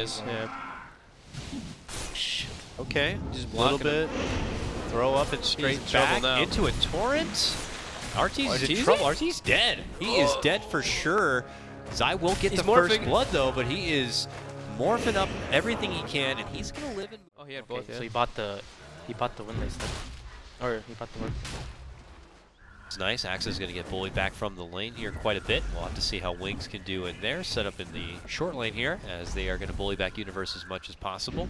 is. Yeah. Okay, Just a little bit. him. Throw up and straight back into a torrent. Arteezy's in trouble. Arteezy's dead. He is dead for sure. Zai will get the first blood though, but he is morphing up everything he can, and he's gonna live in. Oh, he had both. Yeah. So he bought the Windlace stuff, or he bought the word. It's nice. Axe is gonna get bullied back from the lane here quite a bit. We'll have to see how Wings can do in their setup in the short lane here, as they are gonna bully back Universe as much as possible.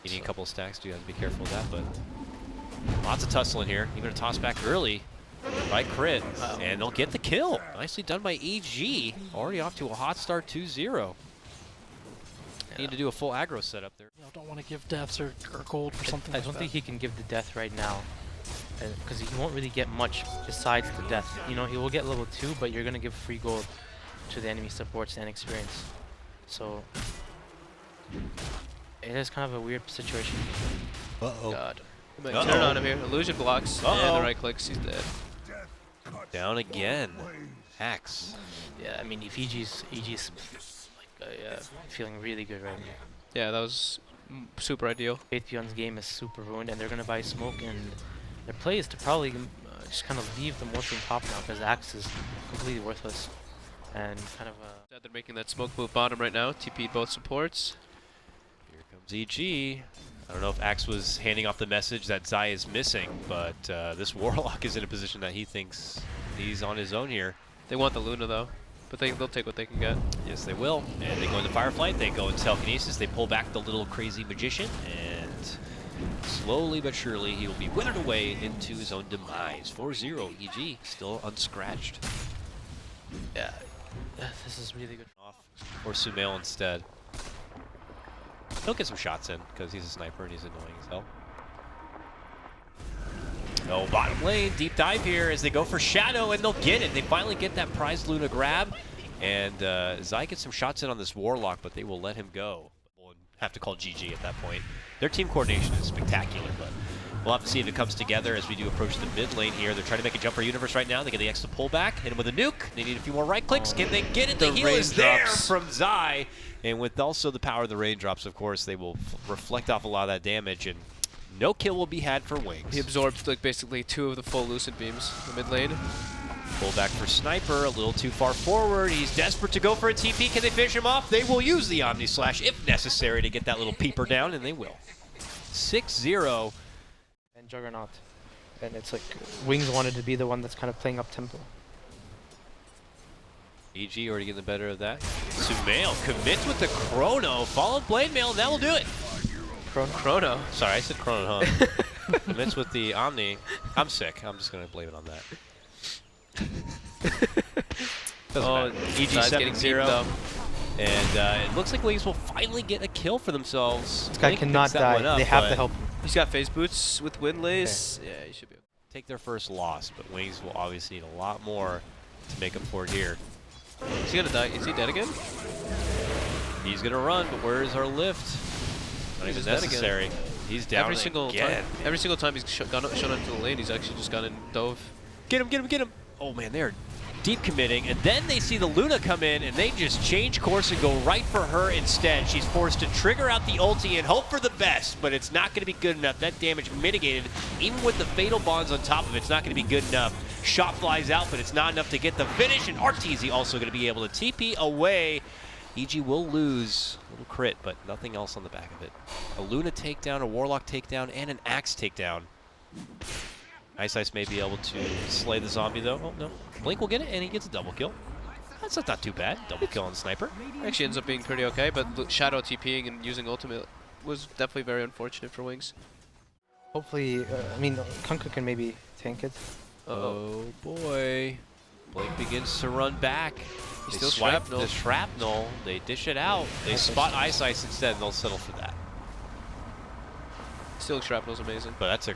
You need a couple of stacks, so you have to be careful of that, but lots of tussling here. Even a toss back early by Crit, and they'll get the kill. Nicely done by EG. Already off to a hot start 2-0. Need to do a full aggro setup there. You know, don't want to give deaths or gold or something. I don't think he can give the death right now, because he won't really get much besides the death. You know, he will get level 2, but you're going to give free gold to the enemy supports and experience. So it is kind of a weird situation. Uh-oh. God. He might turn on him here. Illusion blocks, and the right clicks, he's dead. Down again. Axe. Yeah, I mean, if EG's like, feeling really good right now. Yeah, that was super ideal. Atheon's game is super ruined, and they're going to buy smoke, and their play is to probably just kind of leave the morphing top now, because Axe is completely worthless. And kind of They're making that smoke move bottom right now. TP'd both supports. Here comes EG. I don't know if Axe was handing off the message that Zai is missing, but this Warlock is in a position that he thinks he's on his own here. They want the Luna though, but they'll take what they can get. Yes, they will. And they go into Fireflight, they go into Telekinesis, they pull back the little crazy magician, and slowly but surely he will be withered away into his own demise. 4-0, EG, still unscratched. yeah, this is really good. Off for Sumail instead. He'll get some shots in, because he's a sniper and he's annoying as hell. Oh, bottom lane, deep dive here as they go for Shadow, and they'll get it. They finally get that prized Luna grab, and Zai gets some shots in on this Warlock, but they will let him go. We'll have to call GG at that point. Their team coordination is spectacular, but we'll have to see if it comes together as we do approach the mid lane here. They're trying to make a jump for Universe right now. They get the extra pullback, hit him with a nuke. They need a few more right clicks. Can they get it? The heal is there from Zai. And with also the power of the raindrops, of course, they will reflect off a lot of that damage, and no kill will be had for Wings. He absorbed like basically 2 of the full Lucid beams in the mid lane. Pull back for Sniper, a little too far forward. He's desperate to go for a TP. Can they finish him off? They will use the Omni Slash if necessary to get that little peeper down, and they will. 6-0. And Juggernaut. And it's like Wings wanted to be the one that's kind of playing up tempo. EG already getting the better of that. Sumail commits with the Chrono. Followed Blade Mail, and that will do it. Chrono. Sorry, I said Chrono, huh? Commits with the Omni. I'm sick. I'm just going to blame it on that. EG 7-0. And it looks like Wings will finally get a kill for themselves. This guy cannot die. They have to help him. He's got phase boots with Windlace. Okay. Yeah, he should be. Take their first loss, but Wings will obviously need a lot more to make up for it here. Is he gonna die? Is he dead again? He's gonna run, but where is our lift? Not even necessary. He's down every single time. Every single time he's shown into the lane, he's actually just gone and dove. Get him! Get him! Get him! Oh man, they're deep committing, and then they see the Luna come in, and they just change course and go right for her instead. She's forced to trigger out the ulti and hope for the best, but it's not going to be good enough. That damage mitigated, even with the fatal bonds on top of it, it's not going to be good enough. Shot flies out, but it's not enough to get the finish, and Arteezy also going to be able to TP away. EG will lose a little crit, but nothing else on the back of it. A Luna takedown, a Warlock takedown, and an Axe takedown. Ice may be able to slay the zombie, though. Oh, no. Blink will get it, and he gets a double kill. That's not too bad. Double kill on the Sniper. Actually ends up being pretty okay, but Shadow TPing and using ultimate was definitely very unfortunate for Wings. Hopefully, I mean, Kunkka can maybe tank it. Oh boy. Blink begins to run back. He's They still swipe shrapnel. the shrapnel. They dish it out. They spot Ice instead, and they'll settle for that. Still shrapnel's amazing. But that's a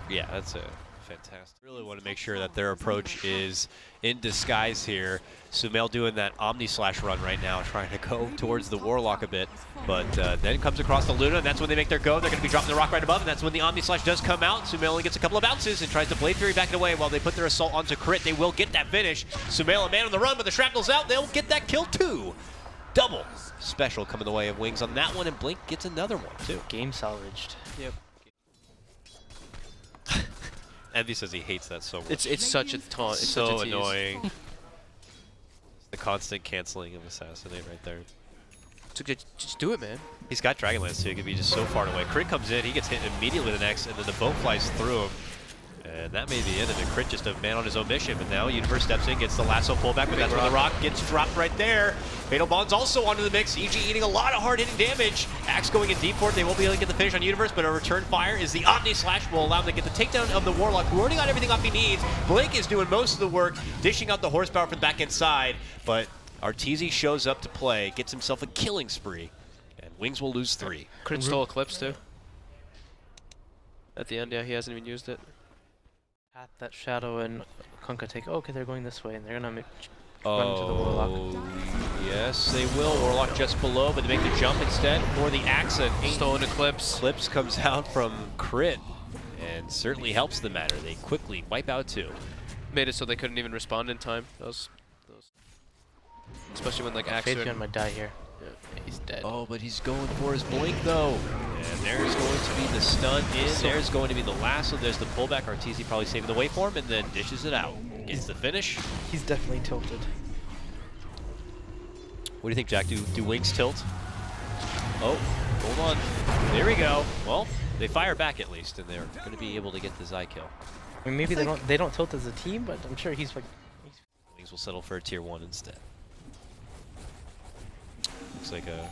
fantastic. Really want to make sure that their approach is in disguise here. Sumail doing that Omni Slash run right now, trying to go towards the Warlock a bit. But then comes across the Luna, and that's when they make their go. They're going to be dropping the rock right above, and that's when the Omni Slash does come out. Sumail only gets a couple of bounces and tries to Blade Fury back it away while they put their assault onto crit. They will get that finish. Sumail a man on the run, but the shrapnel's out. They'll get that kill too. double special coming the way of Wings on that one, and Blink gets another one too. Game salvaged. Yep. Envy says he hates that so much. It's such a taunt. It's so such a tease. annoying. The constant canceling of Assassinate right there. Just do it, man. He's got Dragonlance too. He could be just so far away. Crit comes in, he gets hit immediately the next, and then the boat flies through him. And that may be it, and the Crit just a man on his own mission. But now Universe steps in, gets the lasso pullback, but that's where the rock gets dropped right there. Fatal Bond's also onto the mix. EG eating a lot of hard-hitting damage. Axe going in deep for it. They won't be able to get the finish on Universe, but a return fire is the Omni Slash will allow him to get the takedown of the Warlock, who already got everything off he needs. Blink is doing most of the work, dishing out the horsepower from the back end side, but Arteezy shows up to play, gets himself a killing spree, and Wings will lose 3. Crit stole Eclipse too. At the end, yeah, he hasn't even used it. Path that Shadow and Kunkka take. Oh, okay, they're going this way, and they're gonna run into the Warlock. Yes, they will. Warlock just below, but they make the jump instead for the Axe. Stolen Eclipse. Eclipse comes out from Crit, and certainly helps the matter. They quickly wipe out 2. Made it so they couldn't even respond in time. Those. Especially when like Axe. Fabian might die here. Yeah, he's dead. Oh, but he's going for his Blink though. And there's going to be the stun in. There's going to be the lasso. There's the pullback. Arteezy probably saving the waveform and then dishes it out. Gets the finish. He's definitely tilted. What do you think, Jack? Do Wings tilt? Oh, hold on. There we go. Well, they fire back at least, and they're going to be able to get the Zai kill. I mean, maybe they don't tilt as a team, but I'm sure he's like. Wings will settle for a tier 1 instead. Looks like a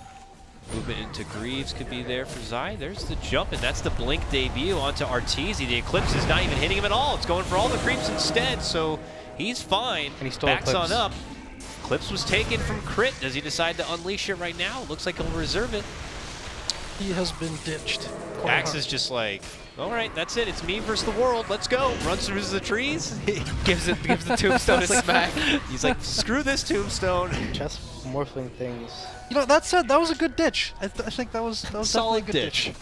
movement into Greaves could be there for Zai. There's the jump, and that's the Blink debut onto Arteezy. The Eclipse is not even hitting him at all. It's going for all the creeps instead, so he's fine. And he stole Backs Eclipse. on up. Eclipse was taken from Crit. Does he decide to unleash it right now? Looks like he'll reserve it. He has been ditched. Axe is just like, all right, that's it. It's me versus the world. Let's go. Runs through the trees. gives the tombstone a smack. He's like, screw this tombstone. Just morphling things. You know, that said, that was a good ditch. I think that was Solid definitely a good ditch.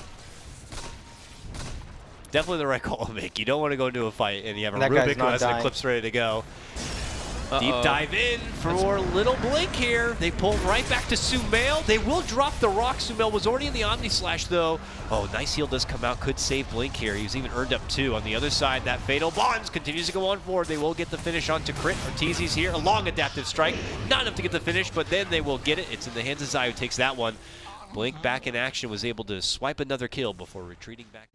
Definitely the right call to make. You don't want to go into a fight and you have a That guy's Rubik who not has an dying. Eclipse ready to go. Deep dive in for little Blink here. They pull right back to Sumail. They will drop the rock. Sumail was already in the Omni Slash though. Oh, nice heal does come out. Could save Blink here. He's even earned up 2. On the other side, that Fatal Bonds continues to go on forward. They will get the finish onto Crit. Arteezy's here. A long adaptive strike. Not enough to get the finish, but then they will get it. It's in the hands of Zai, who takes that one. Blink back in action, was able to swipe another kill before retreating back.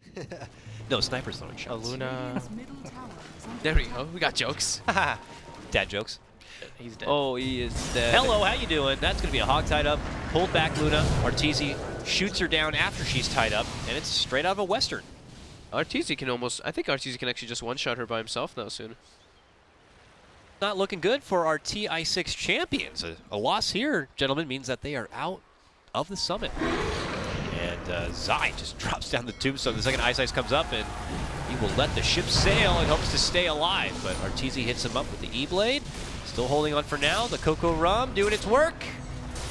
No, Sniper's throwing shots. Luna. There we go. We got jokes. Dad jokes. He's dead. Oh, he is dead. Hello, how you doing? That's going to be a hog tied up. Pulled back Luna. Arteezy shoots her down after she's tied up, and it's straight out of a Western. Arteezy can almost. I think Arteezy can actually just one-shot her by himself now soon. Not looking good for our TI6 champions. A loss here, gentlemen, means that they are out of the summit. And Zai just drops down the tombstone. The second Ice Ice comes up, and he will let the ship sail and hopes to stay alive. But Arteezy hits him up with the E-Blade. Still holding on for now. The Coco Rum doing its work.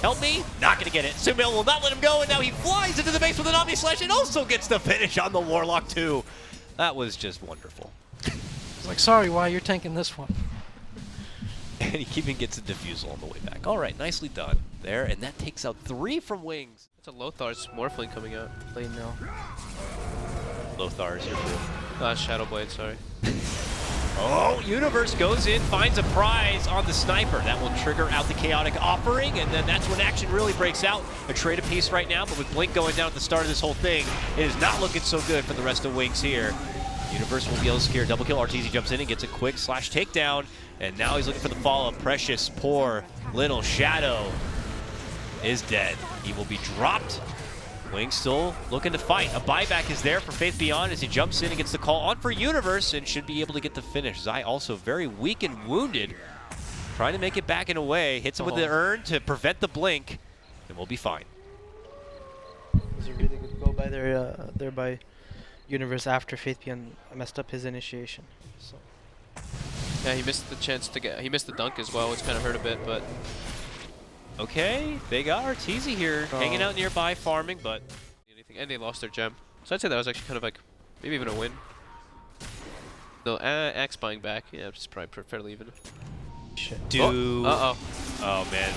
Help me. Not going to get it. Sumail will not let him go, and now he flies into the base with an Omni Slash and also gets the finish on the Warlock too. That was just wonderful. It's like, sorry, why you're tanking this one? And he even gets a defusal on the way back. All right, nicely done there, and that takes out 3 from Wings. That's a Lothar's Morphling coming out. Blade mill. Lothar's here too. Shadow Blade, sorry. Oh, Universe goes in, finds a prize on the Sniper. That will trigger out the Chaotic Offering, and then that's when action really breaks out. A trade apiece right now, but with Blink going down at the start of this whole thing, it is not looking so good for the rest of Wings here. Universe will be able to secure a double kill. Arteezy jumps in and gets a quick slash takedown, and now he's looking for the follow-up. Precious, poor little Shadow is dead. He will be dropped. Wings still looking to fight. A buyback is there for Faith Beyond as he jumps in and gets the call on for Universe and should be able to get the finish. Zai also very weak and wounded. Trying to make it back in a way. Hits him with the urn to prevent the blink, and we'll be fine. It was a really good go by there by Universe after Faith Beyond messed up his initiation. So. Yeah, he missed the chance to get. He missed the dunk as well, which kind of hurt a bit, but. Okay, they got Arteezy here, hanging out nearby, farming, but Anything, and they lost their gem. So I'd say that was actually kind of like, maybe even a win. No, Axe buying back. Yeah, it's probably fairly even. Shit. do. Oh, Oh man,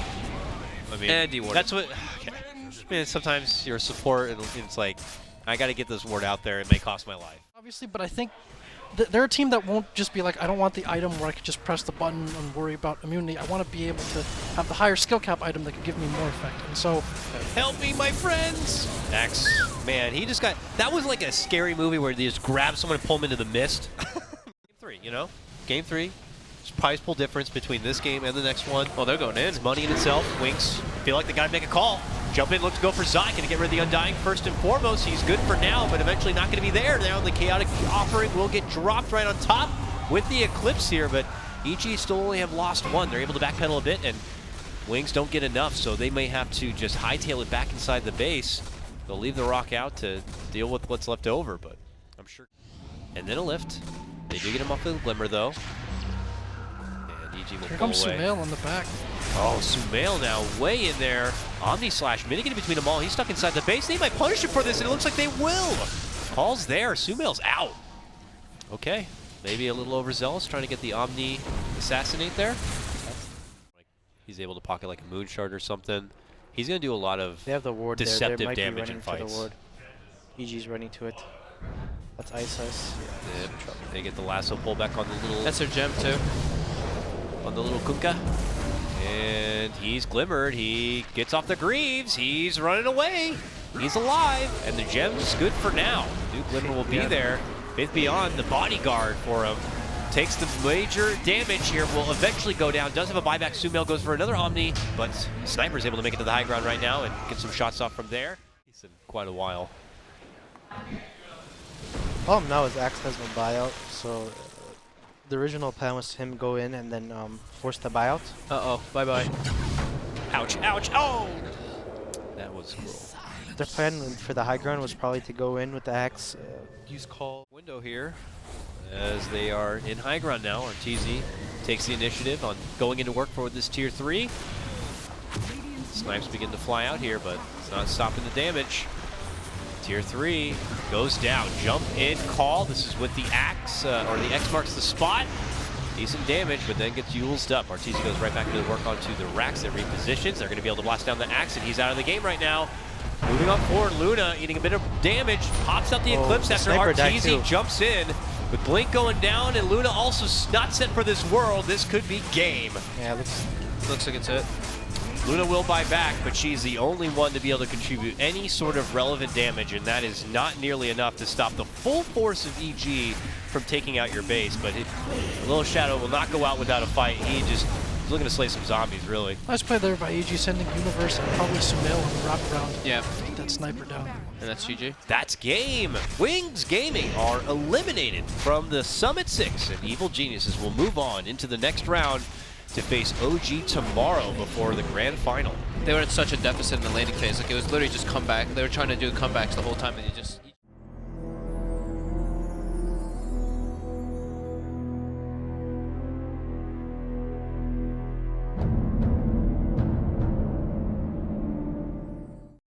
I mean, And D-ward. that's what. Okay. I mean, sometimes you're a support, and it's like, I got to get this ward out there. It may cost my life. Obviously, but I think they're a team that won't just be like, I don't want the item where I could just press the button and worry about immunity. I want to be able to have the higher skill cap item that could give me more effect. And so, Help me, my friends! X, man, he just got. That was like a scary movie where they just grab someone and pull them into the mist. Game 3, you know? Game 3. There's prize pool difference between this game and the next one. Oh, they're going in. It's money in itself. Wings feel like they got to make a call. Jump in, look to go for Zai. Going to get rid of the Undying first and foremost. He's good for now, but eventually not going to be there. Now the Chaotic offering will get dropped right on top with the Eclipse here, but EG still only have lost one. They're able to backpedal a bit, and Wings don't get enough, so they may have to just hightail it back inside the base. They'll leave the Rock out to deal with what's left over, but I'm sure. And then a lift. They do get him off the Glimmer, though. And EG will here pull comes away. Sumail on the back. Oh, Sumail now way in there. Omni Slash mitigating between them all. He's stuck inside the base. They might punish him for this, and it looks like they will. Call's there. Sumail's out. Okay. Maybe a little overzealous trying to get the Omni assassinate there. He's able to pocket like a Moonshard or something. He's going to do a lot of They have the ward deceptive there. They might damage be in running for fights. the ward. EG's running to it. That's Ice. Yep. They get the lasso pull back on the little That's their gem too. Kunkka. And he's glimmered. He gets off the Greaves. He's running away. He's alive. And the gem's good for now. New Glimmer will be there. Faith Beyond, the bodyguard for him. Takes the major damage here. Will eventually go down. Does have a buyback. Sumail goes for another Omni. But Sniper's able to make it to the high ground right now and get some shots off from there. He's in quite a while. Problem now is Axe has no buyout, so the original plan was him go in and then force the buyout. Uh-oh. Bye-bye. Ouch, ouch, oh! That was cruel. Their plan for the high ground was probably to go in with the Axe, use call. Window here as they are in high ground now. Arteezy takes the initiative on going into work for this tier 3. Snipes begin to fly out here, but it's not stopping the damage. Tier 3 goes down. Jump in, call. This is with the axe, or the X marks the spot. Decent damage, but then gets uled up. Arteezy goes right back into the work onto the racks that repositions. They're going to be able to blast down the axe, and he's out of the game right now. Moving on forward, Luna eating a bit of damage. Pops out the Eclipse after Arteezy jumps in. With Blink going down, and Luna also not set for this world. This could be game. Yeah, Looks like it's it. Luna will buy back, but she's the only one to be able to contribute any sort of relevant damage, and that is not nearly enough to stop the full force of EG from taking out your base. But Little Shadow will not go out without a fight. He's looking to slay some zombies, really. Nice play there by EG, sending Universe and probably Sumail on the wraparound. Yeah. Take that sniper down. And that's GG. That's game. Wings Gaming are eliminated from the Summit 6, and Evil Geniuses will move on into the next round to face OG tomorrow before the grand final. They were in such a deficit in the laning phase. Like, it was literally just comeback. They were trying to do comebacks the whole time, and he